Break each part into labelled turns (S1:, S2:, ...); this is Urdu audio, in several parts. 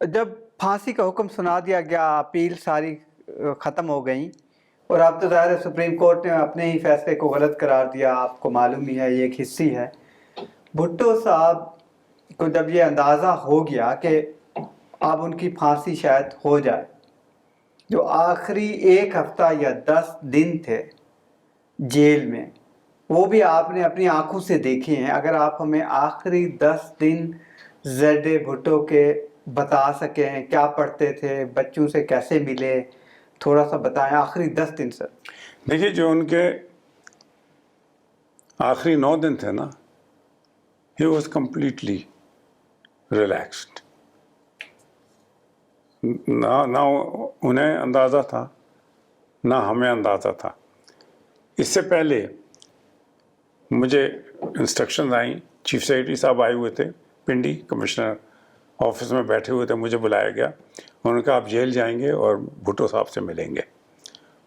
S1: جب پھانسی کا حکم سنا دیا گیا، اپیل ساری ختم ہو گئیں، اور اب تو ظاہر ہے سپریم کورٹ نے اپنے ہی فیصلے کو غلط قرار دیا، آپ کو معلوم ہی ہے، یہ ایک حصی ہے۔ بھٹو صاحب کو جب یہ اندازہ ہو گیا کہ اب ان کی پھانسی شاید ہو جائے، جو آخری 1 ہفتہ یا 10 دن تھے جیل میں، وہ بھی آپ نے اپنی آنکھوں سے دیکھے ہیں۔ اگر آپ ہمیں آخری 10 دن زیڈ اے بھٹو کے بتا سکیں، کیا پڑھتے تھے، بچوں سے کیسے ملے، تھوڑا سا بتائیں آخری 10 دن سر۔
S2: دیکھیے جو ان کے آخری 9 دن تھے نا، ہی واز کمپلیٹلی ریلیکسڈ۔ نہ انہیں اندازہ تھا، نہ ہمیں اندازہ تھا۔ اس سے پہلے مجھے انسٹرکشن آئیں، چیف سیکرٹری صاحب آئے ہوئے تھے پنڈی، کمشنر آفس میں بیٹھے ہوئے تھے، مجھے بلایا گیا، انہوں نے کہا آپ جیل جائیں گے اور بھٹو صاحب سے ملیں گے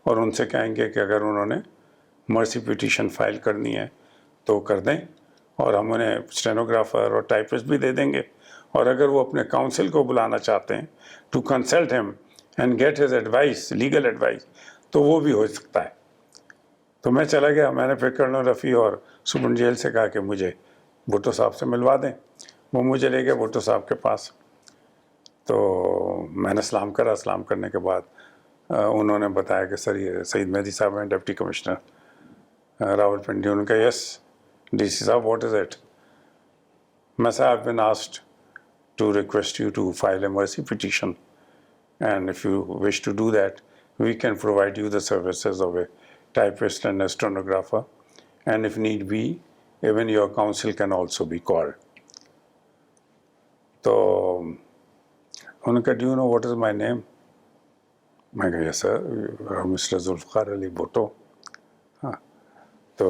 S2: اور ان سے کہیں گے کہ اگر انہوں نے مرسی پٹیشن فائل کرنی ہے تو کر دیں، اور ہم انہیں اسٹینوگرافر اور ٹائپسٹ بھی دے دیں گے، اور اگر وہ اپنے کاؤنسل کو بلانا چاہتے ہیں to consult him and get his advice, legal advice, تو وہ بھی ہو سکتا ہے۔ تو میں چلا گیا، میں نے پھر کرنل رفیع اور سپرنٹ جیل سے کہا کہ مجھے بھٹو صاحب سے ملوا دیں۔ وہ مجھے لے گئے بھٹو صاحب کے پاس، تو میں نے سلام کرا۔ سلام کرنے کے بعد انہوں نے بتایا کہ سر یہ سعید مہدی صاحب ہیں، ڈپٹی کمشنر راول پنڈی۔ انہوں نے کہا یس ڈی سی صاحب واٹ از اٹ؟ میں صاحب I've been asked to request you to file a mercy petition, and if you wish to do that we can provide you the services of a typist and a stenographer, and if need be even your counsel can also be called. تو انہوں نے کہا do you know what is my name؟ میں کہا یس سر مسٹر ذوالفقار علی بھٹو۔ ہاں، تو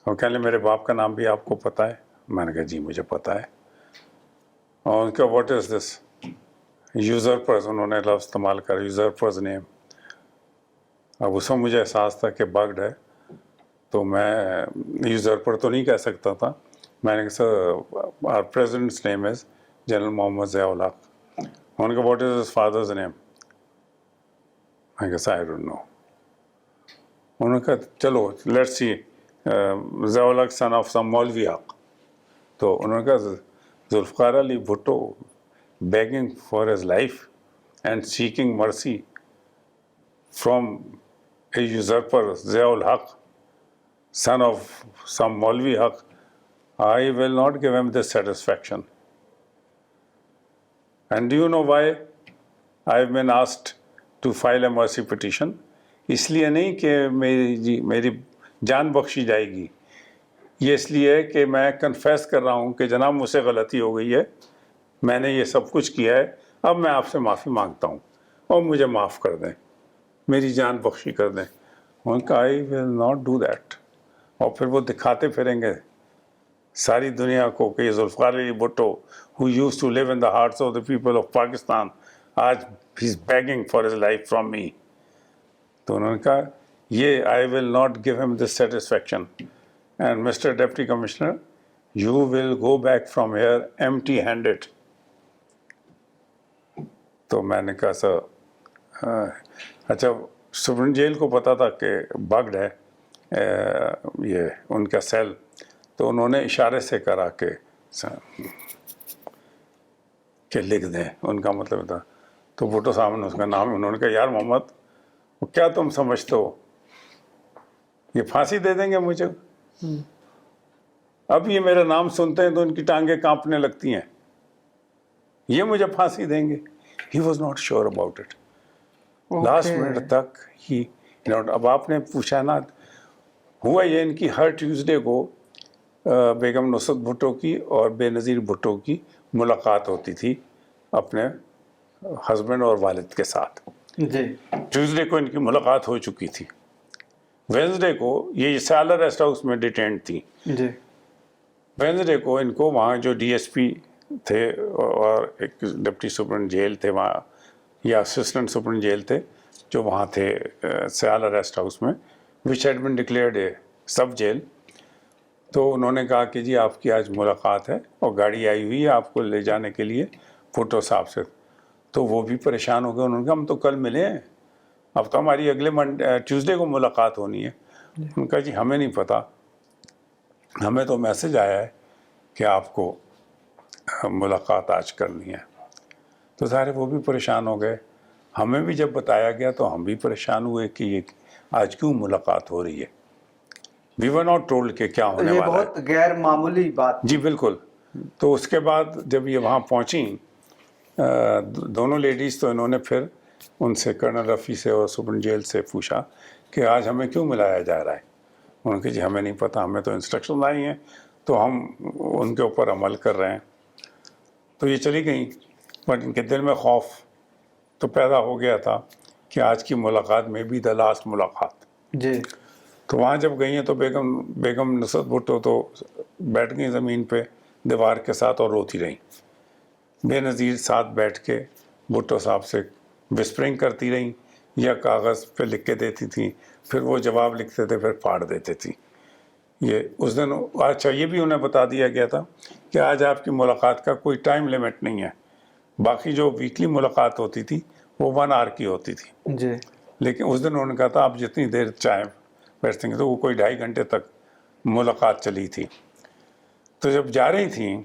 S2: وہ کہنے میرے باپ کا نام بھی آپ کو پتہ ہے؟ میں نے کہا جی مجھے پتہ ہے۔ اور ان کا واٹ از دس یوزرپرز، انہوں نے لفظ استعمال کرا یوزرپرز نیم۔ اب اس میں مجھے احساس تھا کہ بگڈ ہے، تو میں یوزرپر تو نہیں کہہ سکتا تھا۔ میں نے کہا sir are president's name is general Muhammad Zia ul-Haq. انہوں نے کہا what is his father's name? میں نے کہا آئی ڈونٹ نو۔ انہوں نے کہا چلو let's see Zia ul Haq sun of سم مولوی حق۔ تو انہوں نے کہا Zulfiqar Ali Bhutto begging for his life and seeking mercy from a usurper Zia ul Haq son of some مولوی حق، I will not give him this satisfaction. And do you know why I've been asked to file a mercy petition؟ اس لیے نہیں کہ میری جان بخشی جائے گی، یہ اس لیے کہ میں کنفیس کر رہا ہوں کہ جناب مجھ سے غلطی ہو گئی ہے، میں نے یہ سب کچھ کیا ہے، اب میں آپ سے معافی مانگتا ہوں اور مجھے معاف کر دیں، میری جان بخشی کر دیں۔ ان کا آئی ول ناٹ ڈو دیٹ۔ اور پھر وہ دکھاتے پھریں گے ساری دنیا کو کہ یہ Zulfiqar Ali Bhutto who used to live in the hearts of the people of Pakistan آج he's begging for his life from me۔ تو انہوں نے کہا یہ I will not give him this satisfaction and Mr. Deputy Commissioner you will go back from here empty handed۔ تو میں نے کہا سر اچھا سپرنٹ جیل کو پتا تھا کہ بگڈ ہے یہ ان کا سیل، تو انہوں نے اشارے سے کرا کہ لکھ دیں، ان کا مطلب تھا۔ تو بھٹو صاحب نے اس کا نام، انہوں نے کہا یار محمد کیا تم سمجھتے ہو یہ پھانسی دے دیں گے مجھے؟ اب یہ میرا نام سنتے ہیں تو ان کی ٹانگیں کانپنے لگتی ہیں، یہ مجھے پھانسی دیں گے؟ He was not sure about it. Last minute تک ہی اب آپ نے پوچھا نا، ہوا یہ ان کی ہر ٹیوزڈے کو بیگم نصرت بھٹو کی اور بے نظیر بھٹو کی ملاقات ہوتی تھی اپنے ہسبینڈ اور والد کے ساتھ۔
S1: جی
S2: ٹیوزڈے کو ان کی ملاقات ہو چکی تھی، وینسڈے کو یہ سیالر ریسٹ ہاؤس میں ڈیٹینڈ تھی،
S1: جی
S2: وینسڈے کو ان کو وہاں جو ڈی ایس پی تھے اور ایک ڈپٹی سپرنٹ جیل تھے وہاں، یا اسسٹنٹ سپرنٹ جیل تھے جو وہاں تھے سیالر ریسٹ ہاؤس میں، which had been declared a sub jail. تو انہوں نے کہا کہ جی آپ کی آج ملاقات ہے اور گاڑی آئی ہوئی ہے آپ کو لے جانے کے لیے، بھٹو صاحب سے، تو وہ بھی پریشان ہو گئے. انہوں نے کہا ہم تو کل ملے ہیں، اب تو ہماری اگلے ٹیوزڈے کو ملاقات ہونی ہے. ان کا جی ہمیں نہیں پتہ، ہمیں تو میسج آیا ہے کہ آپ کو ملاقات آج کرنی ہے. تو ظاہر ہے وہ بھی پریشان ہو گئے. ہمیں بھی جب بتایا گیا تو ہم بھی پریشان ہوئے کہ یہ آج کیوں ملاقات ہو رہی ہے. وی ور ناٹ ٹولڈ کہ کیا ہونے
S1: یہ
S2: والا ہے.
S1: بہت غیر معمولی بات
S2: جی
S1: تھی.
S2: بالکل. تو اس کے بعد جب یہ وہاں پہنچیں دونوں لیڈیز، تو انہوں نے پھر ان سے کرنل رفیع سے اور سپرنٹ جیل سے پوچھا کہ آج ہمیں کیوں ملایا جا رہا ہے. انہوں نے کہا جی ہمیں نہیں پتہ، ہمیں تو انسٹرکشن آئی ہیں تو ہم ان کے اوپر عمل کر رہے ہیں. تو یہ چلی گئیں، بٹ ان کے دل میں خوف تو پیدا ہو گیا تھا کہ آج کی ملاقات میں بھی دا لاسٹ ملاقات.
S1: جی
S2: تو وہاں جب گئی ہیں تو بیگم نصرت بھٹو تو بیٹھ گئی زمین پہ دیوار کے ساتھ اور روتی رہیں. بے نظیر ساتھ بیٹھ کے بھٹو صاحب سے وسپرنگ کرتی رہیں، یا کاغذ پہ لکھ کے دیتی تھیں، پھر وہ جواب لکھتے تھے، پھر پھاڑ دیتے تھیں. یہ اس دن اچھا یہ بھی انہیں بتا دیا گیا تھا کہ آج آپ کی ملاقات کا کوئی ٹائم لیمٹ نہیں ہے. باقی جو ویکلی ملاقات ہوتی تھی وہ 1 آور کی ہوتی تھی،
S1: جی
S2: لیکن اس دن انہوں نے کہا تھا آپ جتنی دیر چاہیں بیٹھتے ہیں. تو وہ کوئی 2.5 گھنٹے تک ملاقات چلی تھی. تو جب جا رہی تھیں،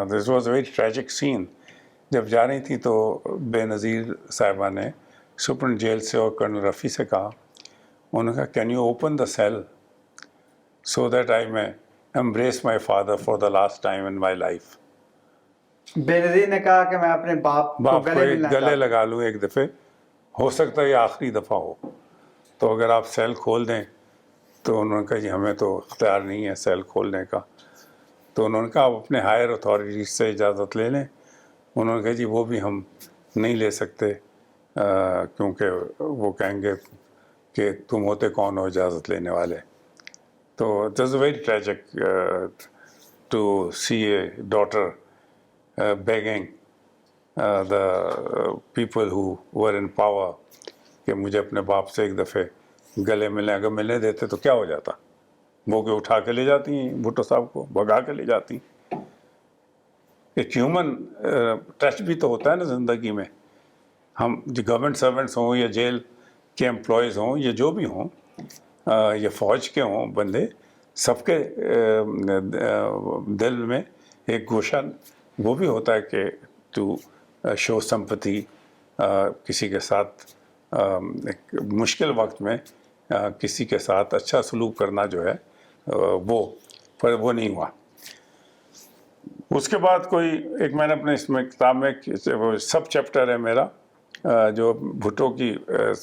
S2: this was a very tragic scene. جب جا رہی تھیں تو بے نظیر صاحبہ نے سپرنٹ جیل سے اور کرنل رفیع سے کہا، انہوں نے کہا can you open the cell so that I may embrace my father for the last time in my life.
S1: بے نظیر نے کہا کہ میں اپنے باپ کو
S2: باپ کو
S1: گلے
S2: ایک
S1: ملنا
S2: گلے
S1: چاہتا
S2: لگا لوں ایک دفعے، ہو سکتا ہے یہ آخری دفعہ ہو. تو اگر آپ سیل کھول دیں. تو انہوں نے کہا جی ہمیں تو اختیار نہیں ہے سیل کھولنے کا. تو انہوں نے کہا آپ اپنے ہائر اتھارٹیز سے اجازت لے لیں. انہوں نے کہا جی وہ بھی ہم نہیں لے سکتے، کیونکہ وہ کہیں گے کہ تم ہوتے کون ہو اجازت لینے والے. تو it was very tragic to see a daughter begging the people who were in power کہ مجھے اپنے باپ سے ایک دفعے گلے ملیں. اگر ملنے دیتے تو کیا ہو جاتا، وہ کہ اٹھا کے لے جاتی ہیں بھٹو صاحب کو، بھگا کے لے جاتی. ایک ہیومن ٹچ بھی تو ہوتا ہے نا زندگی میں. ہم جو گورنمنٹ سرونٹس ہوں یا جیل کے امپلائیز ہوں یا جو بھی ہوں، یا فوج کے ہوں بندے، سب کے دل میں ایک گوشہ وہ بھی ہوتا ہے کہ ٹو شو سمپتھی، کسی کے ساتھ ایک مشکل وقت میں کسی کے ساتھ اچھا سلوک کرنا جو ہے پر وہ نہیں ہوا. اس کے بعد کوئی ایک میں نے اپنے اس میں کتاب میں سب چیپٹر ہے میرا جو بھٹو کی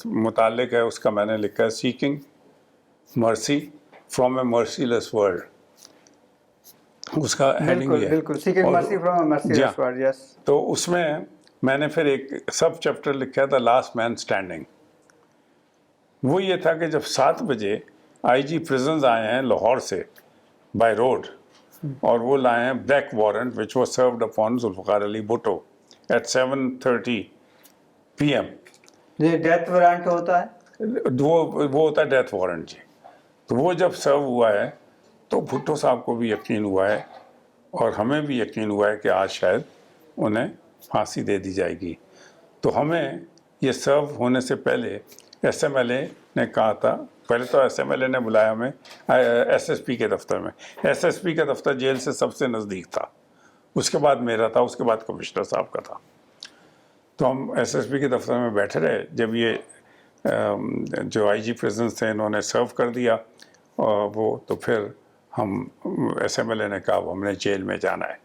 S2: متعلق ہے، اس کا میں نے لکھا ہے سیکنگ مرسی فرام اے مرسی لیس ورلڈ. اس کا ہیڈنگ
S1: بالکل
S2: یہ ہے.
S1: بالکل سیکنگ مرسی فرام اے مرسی لیس ورلڈ. یس.
S2: تو اس میں نے پھر ایک سب چیپٹر لکھا تھا لاسٹ مین اسٹینڈنگ. وہ یہ تھا کہ جب 7 بجے آئی جی پریزنز آئے ہیں لاہور سے بائی روڈ، اور وہ لائے ہیں black warrant which was served upon Zulfikar Ali Bhutto at 7:30 PM.
S1: یہ ڈیتھ وارنٹ ہوتا ہے؟
S2: وہ ہوتا ہے ڈیتھ وارنٹ جی. تو وہ جب سرو ہوا ہے تو بھٹو صاحب کو بھی یقین ہوا ہے اور ہمیں بھی یقین ہوا ہے کہ آج شاید انہیں پھانسی دے دی جائے گی. تو ہمیں یہ سرو ہونے سے پہلے ایس ایم ایل اے نے کہا تھا، پہلے تو ایس ایم ایل اے نے بلایا ہمیں ایس ایس پی کے دفتر میں. ایس ایس پی کا دفتر جیل سے سب سے نزدیک تھا، اس کے بعد میرا تھا، اس کے بعد کمشنر صاحب کا تھا. تو ہم ایس ایس پی کے دفتر میں بیٹھے رہے. جب یہ جو آئی جی پریزنس تھے انہوں نے سرو کر دیا وہ، تو پھر ہم ایس ایم ایل اے نے کہا ہم نے جیل میں جانا ہے.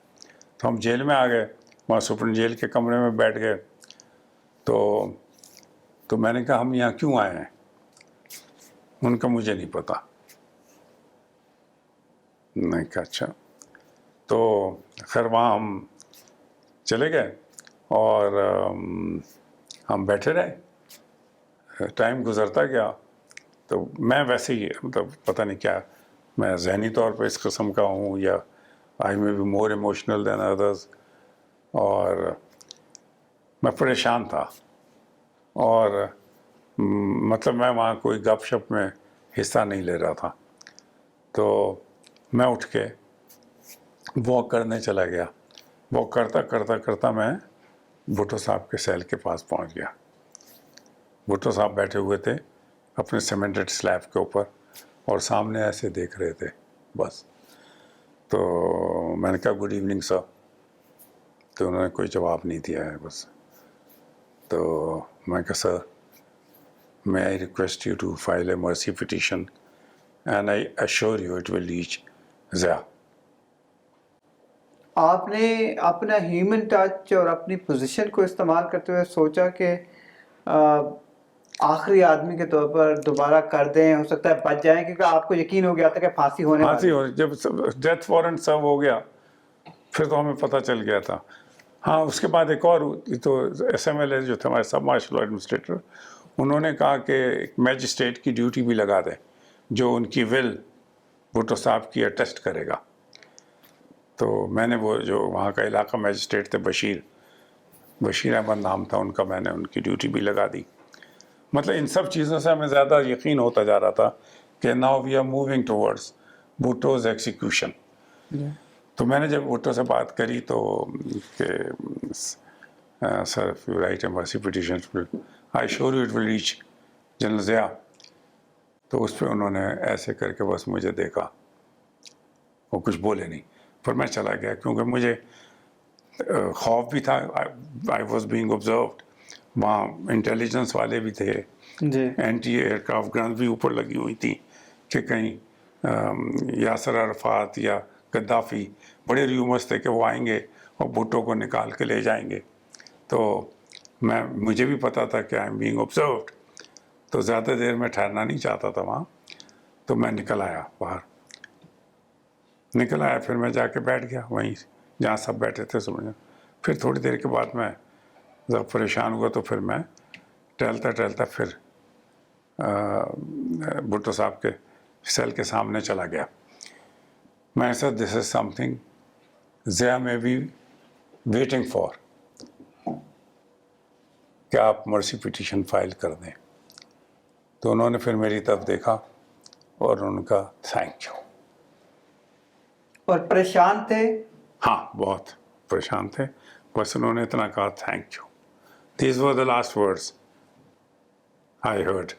S2: تو ہم جیل میں آ گئے، وہاں سپرنٹ جیل کے کمرے میں بیٹھ گئے. تو میں نے کہا ہم یہاں کیوں آئے ہیں؟ ان کا مجھے نہیں پتا. میں کہا اچھا. تو خیر وہاں ہم چلے گئے اور ہم بیٹھے رہے. ٹائم گزرتا گیا تو میں ویسے ہی مطلب پتہ نہیں کیا، میں ذہنی طور پہ اس قسم کا ہوں یا I may be more emotional than others, اور میں پریشان تھا. اور مطلب میں وہاں کوئی گپ شپ میں حصہ نہیں لے رہا تھا. تو میں اٹھ کے واک کرنے چلا گیا. وہ کرتا میں بھٹو صاحب کے سیل کے پاس پہنچ گیا. بھٹو صاحب بیٹھے ہوئے تھے اپنے سیمنٹڈ سلیب کے اوپر اور سامنے ایسے دیکھ رہے تھے بس. تو میں نے کہا گڈ ایوننگ سر. تو انہوں نے کوئی جواب نہیں دیا ہے بس. تو میں کہا سر may I request you to file a mercy petition and I assure you it will reach Zia.
S1: آپ نے اپنا ہیومن ٹچ اور اپنی پوزیشن کو استعمال کرتے ہوئے سوچا کہ آخری آدمی کے طور پر دوبارہ کر دیں, ہو سکتا ہے بچ جائیں, کیونکہ آپ کو یقین ہو گیا تھا کہ پھانسی ہونے والی ہے.
S2: جب ڈیتھ وارنٹ سرو ہو گیا پھر تو ہمیں پتہ چل گیا تھا. ہاں اس کے بعد ایک اور تو ایس ایم ایل اے جو تھے ہمارے سب مارشل ایڈمنسٹریٹر, انہوں نے کہا کہ میجسٹریٹ کی ڈیوٹی بھی لگا دیں جو ان کی ول بھٹو صاحب کی اٹیسٹ کرے گا. تو میں نے وہ جو وہاں کا علاقہ میجسٹریٹ تھے بشیر احمد نام تھا ان کا, میں نے ان کی ڈیوٹی بھی لگا دی. مطلب ان سب چیزوں سے ہمیں زیادہ یقین ہوتا جا رہا تھا کہ now we are moving towards Bhutto's execution. تو میں نے جب بھٹو سے بات کری تو کہ سر یو رائٹ اے مرسی petition I sure you it will reach general Zia. تو اس پہ انہوں نے ایسے کر کے بس مجھے دیکھا, وہ کچھ بولے نہیں. پر میں چلا گیا کیونکہ مجھے خوف بھی تھا. I was being observed. وہاں انٹیلیجنس والے بھی تھے, اینٹی ایئر کرافٹ گنز بھی اوپر لگی ہوئی تھیں کہ کہیں یاسر عرفات یا غدافی, بڑے ریومرز تھے کہ وہ آئیں گے اور بھٹو کو نکال کے لے جائیں گے. تو مجھے بھی پتا تھا کہ آئی ایم بینگ آبزروڈ, تو زیادہ دیر میں ٹھہرنا نہیں چاہتا تھا وہاں. تو میں نکل آیا باہر, پھر میں جا کے بیٹھ گیا وہیں جہاں سب بیٹھے تھے سمجھا. پھر تھوڑی دیر کے بعد میں جب پریشان ہوا تو پھر میں ٹہلتا پھر بھٹو صاحب کے سیل کے سامنے چلا گیا. میں سر دس از سم تھنگ ضیاء میں بی ویٹنگ فار, کہ آپ مرسی پٹیشن فائل کر دیں. تو انہوں نے پھر میری طرف دیکھا اور ان کا تھینک یو.
S1: اور پریشان تھے؟
S2: ہاں بہت پریشان تھے. بس انہوں نے اتنا کہا thank you. These were the last words I heard.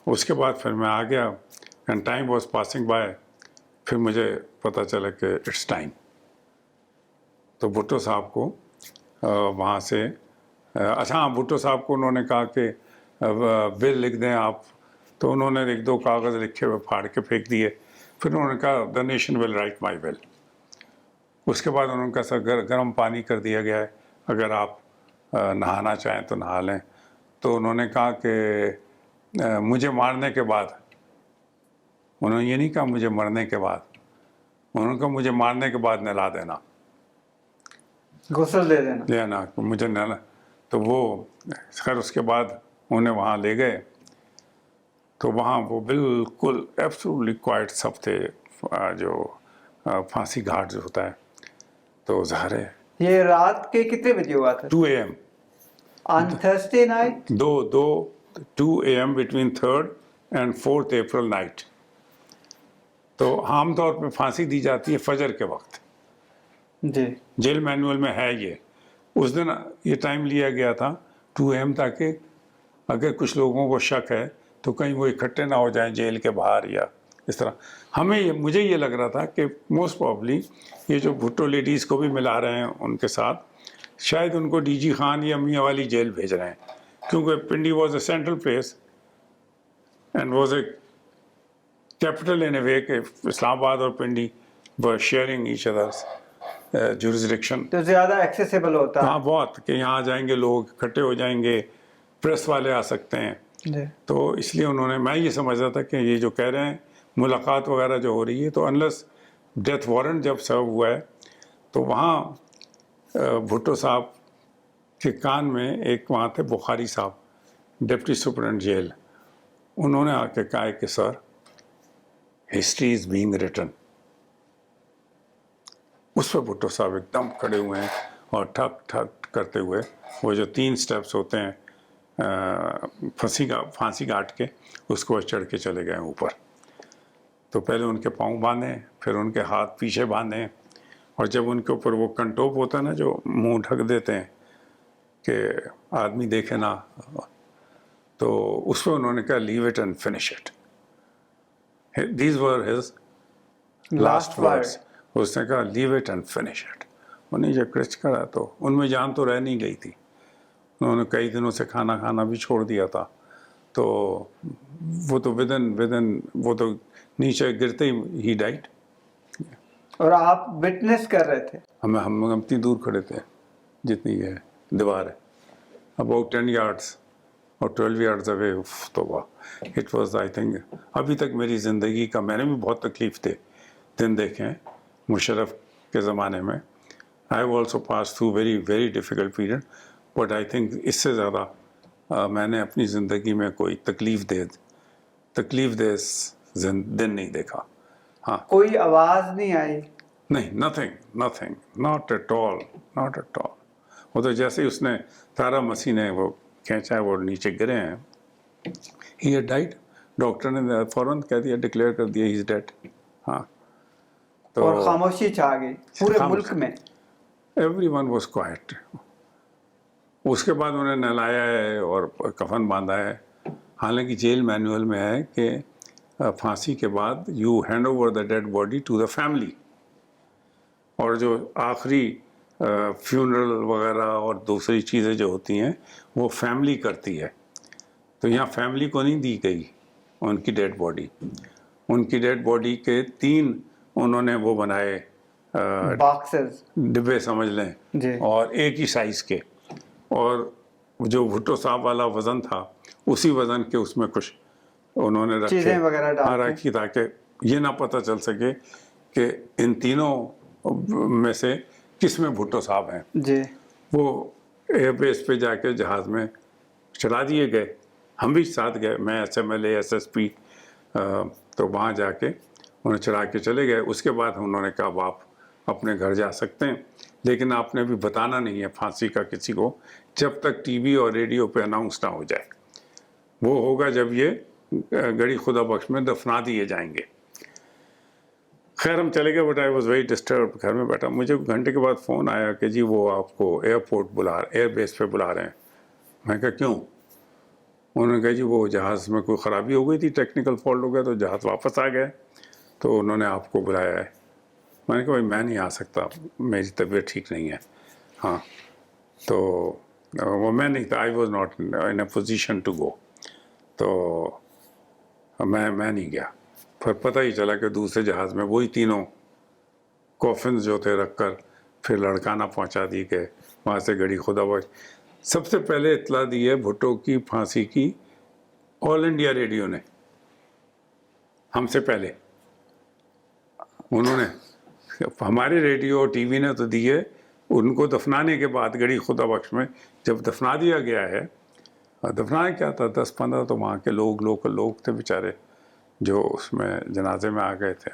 S2: اس کے بعد پھر میں آ گیا and time was passing by. پھر مجھے پتہ چلا کہ اٹس ٹائم. تو بھٹو صاحب کو وہاں سے اچھا ہاں بھٹو صاحب کو انہوں نے کہا کہ بل لکھ دیں آپ. تو انہوں نے ایک دو کاغذ لکھے ہوئے پھاڑ کے پھینک دیے. پھر انہوں نے کہا دا نیشن ول رائٹ مائی ول. اس کے بعد انہوں نے کہا سر گرم پانی کر دیا گیا ہے, اگر آپ نہانا چاہیں تو نہا لیں. تو انہوں نے کہا کہ مجھے مارنے کے بعد, انہوں نے یہ نہیں کہا مجھے مرنے کے بعد, انہوں نے کہا مجھے مارنے کے بعد نہلا دینا,
S1: غسل دے دینا,
S2: لینا مجھے نہلا. تو وہ خیر اس کے بعد انہیں وہاں لے گئے. تو وہاں وہ بالکل ایبسولوٹلی کوائٹ سب تھے, جو پھانسی گھاٹ جو ہوتا ہے. تو ظاہر ہے
S1: یہ رات کے کتنے بجے ہوا تھا؟
S2: 2 AM
S1: on Thursday night.
S2: 2 AM between 3rd and 4th April night. تو عام طور پہ پھانسی دی جاتی ہے فجر کے وقت.
S1: جی
S2: جیل مینول میں ہے یہ. اس دن یہ ٹائم لیا گیا تھا 2 AM تاکہ اگر کچھ لوگوں کو شک ہے تو کہیں وہ اکٹھے نہ ہو جائیں جیل کے باہر یا اس طرح. مجھے یہ لگ رہا تھا کہ موسٹ پرابلی یہ جو بھٹو لیڈیز کو بھی ملا رہے ہیں ان کے ساتھ, شاید ان کو ڈی جی خان یا میاں والی جیل بھیج رہے ہیں, کیونکہ Pindi was a central place and was a capital in a way کہ اسلام آباد اور Pindi were sharing each other's jurisdiction.
S1: تو زیادہ ایکسیسیبل ہوتا ہے.
S2: ہاں بہت, کہ یہاں آ جائیں گے لوگ, اکٹھے ہو جائیں گے, پریس والے آ سکتے ہیں. تو اس لیے انہوں نے, میں یہ سمجھتا تھا کہ یہ جو کہہ رہے ہیں ملاقات وغیرہ جو ہو رہی ہے, تو انلیس ڈیتھ وارنٹ جب سرو ہوا ہے تو وہاں بھٹو صاحب کے کان میں ایک وہاں تھے بخاری صاحب ڈپٹی سپرنٹ جیل, انہوں نے آ کے کہا کہ سر ہسٹری از بینگ ریٹن. اس پہ بھٹو صاحب ایک دم کھڑے ہوئے ہیں اور ٹھک ٹھک کرتے ہوئے وہ جو 3 سٹیپس ہوتے ہیں پھانسی گھاٹ کے, اس کو چڑھ کے چلے گئے اوپر. تو پہلے ان کے پاؤں باندھے, پھر ان کے ہاتھ پیچھے باندھے, اور جب ان کے اوپر وہ کنٹوپ ہوتا ہے نا جو منہ ڈھک دیتے ہیں کہ آدمی دیکھے نا, تو اس پہ انہوں نے کہا leave it and finish it. These were his last words. اس نے کہا leave it and finish it. انہیں جب کرچ کرا تو ان میں جان تو رہ نہیں گئی تھی. انہوں نے کئی دنوں سے کھانا کھانا بھی چھوڑ دیا تھا. تو وہ تو ودن وہ تو نیچے گرتے ہی ڈائٹ.
S1: اور آپ وٹنس کر رہے تھے؟
S2: ہم اتنی دور کھڑے تھے جتنی یہ دیوار ہے, اباؤٹ 10 yards اور 12 yards away. توبہ, اٹ واز آئی تھنک ابھی تک میری زندگی کا, میں نے بھی بہت تکلیف تھے دن دیکھے ہیں مشرف کے زمانے میں. I have also pass through very very difficult period, but I think اس سے زیادہ میں نے اپنی زندگی میں کوئی تکلیف دہ دن نہیں دیکھا. ہاں,
S1: کوئی آواز نہیں آئی؟
S2: نہیں, nothing, not at all. وہ تو جیسے ہی اس نے تارا مسیح نے وہ کھینچا ہے وہ نیچے گرے ہیں. ہی had died. ڈاکٹر نے فوراً کہہ دیا, ڈکلیئر کر دیا ہی از ڈیڈ. ہاں, تو
S1: اور خاموشی چھا گئی پورے ملک میں.
S2: Everyone was quiet. اس کے بعد انہیں نہلایا ہے اور کفن باندھا ہے. حالانکہ جیل مینول میں ہے کہ پھانسی کے بعد you hand over the dead body to the family, اور جو آخری فیونرل وغیرہ اور دوسری چیزیں جو ہوتی ہیں وہ فیملی کرتی ہے. تو یہاں فیملی کو نہیں دی گئی ان کی ڈیڈ باڈی. ان کی ڈیڈ باڈی کے 3 انہوں نے وہ بنائے
S1: باکسز,
S2: ڈبے سمجھ لیں,
S1: جی,
S2: اور ایک ہی سائز کے, اور جو بھٹو صاحب والا وزن تھا اسی وزن کے اس میں کچھ انہوں نے رکھے,
S1: چیزیں وغیرہ ڈال کے,
S2: رکھی تاکہ یہ نہ پتہ چل سکے کہ ان تینوں میں سے کس میں بھٹو صاحب ہیں.
S1: جی,
S2: وہ ایئر بیس پہ جا کے جہاز میں چلا دیے گئے. ہم بھی ساتھ گئے, میں SMLA SSP, تو وہاں جا کے انہیں چلا کے چلے گئے. اس کے بعد انہوں نے کہا اب آپ اپنے گھر جا سکتے ہیں, لیکن آپ نے بھی بتانا نہیں ہے پھانسی کا کسی کو جب تک ٹی وی اور ریڈیو پہ اناؤنس نہ ہو جائے. وہ ہوگا جب یہ گڑی خدا بخش میں دفنا دیے جائیں گے. خیر ہم چلے گئے, but I was very disturb. گھر میں بیٹھا, مجھے گھنٹے کے بعد فون آیا کہ جی وہ آپ کو ایئر بیس پہ بلا رہے ہیں. میں کہا کیوں؟ انہوں نے کہا جی وہ جہاز میں کوئی خرابی ہو گئی تھی, ٹیکنیکل فالٹ ہو گیا تو جہاز واپس آ گئے, تو انہوں نے آپ کو بلایا ہے. میں نے کہا بھائی میں نہیں آ سکتا, میری طبیعت ٹھیک نہیں ہے. ہاں, تو وہ میں نہیں تھا, I was not in a position to go, تو میں نہیں گیا. پھر پتہ ہی چلا کہ دوسرے جہاز میں وہی تینوں کوفنز جو تھے رکھ کر پھر لڑکانہ پہنچا دی گئے. وہاں سے گڑی خدا بخش. سب سے پہلے اطلاع دی ہے بھٹو کی پھانسی کی آل انڈیا ریڈیو نے, ہم سے پہلے. انہوں نے, ہمارے ریڈیو اور ٹی وی نے تو دی ہے ان کو دفنانے کے بعد گڑی خدا بخش میں. جب دفنا دیا گیا ہے, دفنایا کیا تھا 10-15 تو وہاں کے لوکل لوگ تھے بیچارے جو اس میں جنازے میں آ گئے تھے.